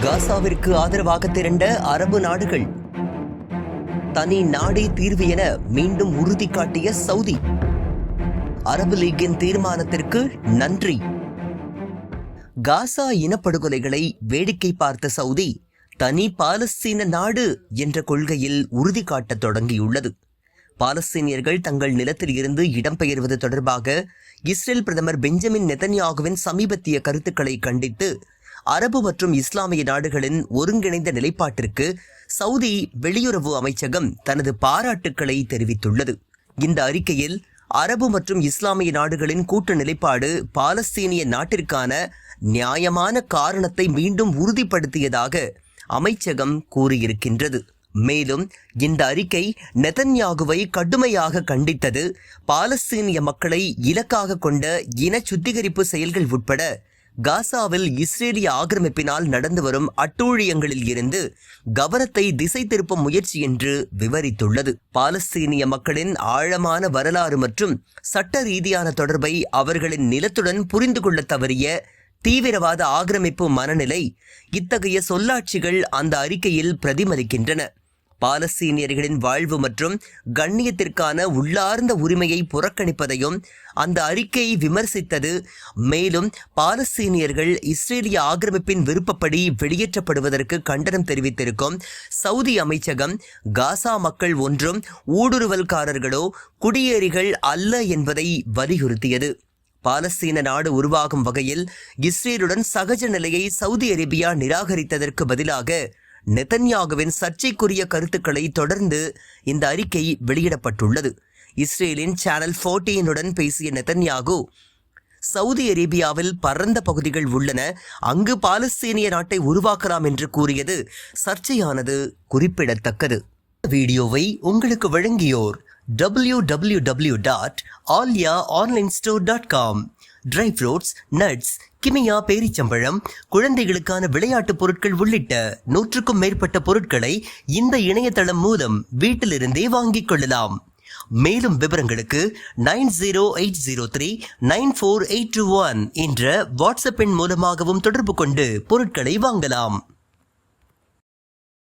காசாவிற்கு ஆதரவாக திரண்ட அரபு நாடுகள். தனி நாடே தீர்வு என மீண்டும் உறுதி காட்டிய சவுதி. அரபு லீக்கின் தீர்மானத்திற்கு நன்றி. காசா இனப்படுகொலைகளை வேடிக்கை பார்த்த சவுதி தனி பாலஸ்தீன நாடு என்ற கொள்கையில் உறுதி காட்டத் தொடங்கியுள்ளது. பாலஸ்தீனியர்கள் தங்கள் நிலத்தில் இருந்து இடம்பெயர்வது தொடர்பாக இஸ்ரேல் பிரதமர் பெஞ்சமின் நெதன்யாகுவின் சமீபத்திய கருத்துக்களை கண்டித்து அரபு மற்றும் இஸ்லாமிய நாடுகளின் ஒருங்கிணைந்த நிலைப்பாட்டிற்கு சவுதி வெளியுறவு அமைச்சகம் தனது பாராட்டுக்களை தெரிவித்துள்ளது. இந்த அறிக்கையில் அரபு மற்றும் இஸ்லாமிய நாடுகளின் கூட்டு நிலைப்பாடு பாலஸ்தீனிய நாட்டிற்கான நியாயமான காரணத்தை மீண்டும் உறுதிப்படுத்தியதாக அமைச்சகம் கூறியிருக்கின்றது. மேலும் இந்த அறிக்கை நெதன்யாகுவை கடுமையாக கண்டித்தது. பாலஸ்தீனிய மக்களை இலக்காக கொண்ட இன சுத்திகரிப்பு செயல்கள் உட்பட காசாவில் இஸ்ரேலிய ஆக்கிரமிப்பினால் நடந்து வரும் அட்டூழியங்களில் இருந்து கவனத்தை திசை திருப்பும் முயற்சி என்று விவரித்துள்ளது. பாலஸ்தீனிய மக்களின் ஆழமான வரலாறு மற்றும் சட்ட ரீதியான தொடர்பை அவர்களின் நிலத்துடன் புரிந்து கொள்ள தவறிய தீவிரவாத ஆக்கிரமிப்பு மனநிலை இத்தகைய சொல்லாட்சிகள் அந்த அறிக்கையில் பிரதிபலிக்கின்றன. பாலஸ்தீனியர்களின் வாழ்வு மற்றும் கண்ணியத்திற்கான உள்ளார்ந்த உரிமையை புறக்கணிப்பதையும் அந்த அறிக்கை விமர்சித்தது. மேலும் பாலஸ்தீனியர்கள் இஸ்ரேலிய ஆக்கிரமிப்பின் விருப்பப்படி வெளியேற்றப்படுவதற்கு கண்டனம் தெரிவித்திருக்கும் சவுதி அமைச்சகம் காசா மக்கள் ஒன்றும் ஊடுருவல்காரர்களோ குடியேறிகள் அல்ல என்பதை வலியுறுத்தியது. பாலஸ்தீன நாடு உருவாகும் வகையில் இஸ்ரேலுடன் சகஜ நிலையை சவுதி அரேபியா நிராகரித்ததற்கு பதிலாக நெதன்யாகுவின் சர்ச்சைக்குரிய கருத்துக்களை தொடர்ந்து இந்த அறிக்கை வெளியிடப்பட்டுள்ளது. இஸ்ரேலின் சேனல் 14 பேசிய நெதன்யாகு, சவுதி அரேபியாவில் பரந்த பகுதிகள் உள்ளன, அங்கு பாலஸ்தீனிய நாட்டை உருவாக்கலாம் என்று கூறியது சர்ச்சையானது குறிப்பிடத்தக்கது. வீடியோவை உங்களுக்கு வழங்கியோர் www.alyaonlinestore.com. ட்ரை ஃப்ரூட்ஸ், நட்ஸ், கிமியா பேரிச்சம்பழம், குழந்தைகளுக்கான விளையாட்டு பொருட்கள் உள்ளிட்ட 100க்கும் மேற்பட்ட பொருட்களை இந்த இணையதளம் மூலம் வீட்டிலிருந்தே வாங்கிக் கொள்ளலாம். மேலும் விவரங்களுக்கு 9080394821 என்ற வாட்ஸ்அப் எண் மூலமாகவும் தொடர்பு கொண்டு பொருட்களை வாங்கலாம்.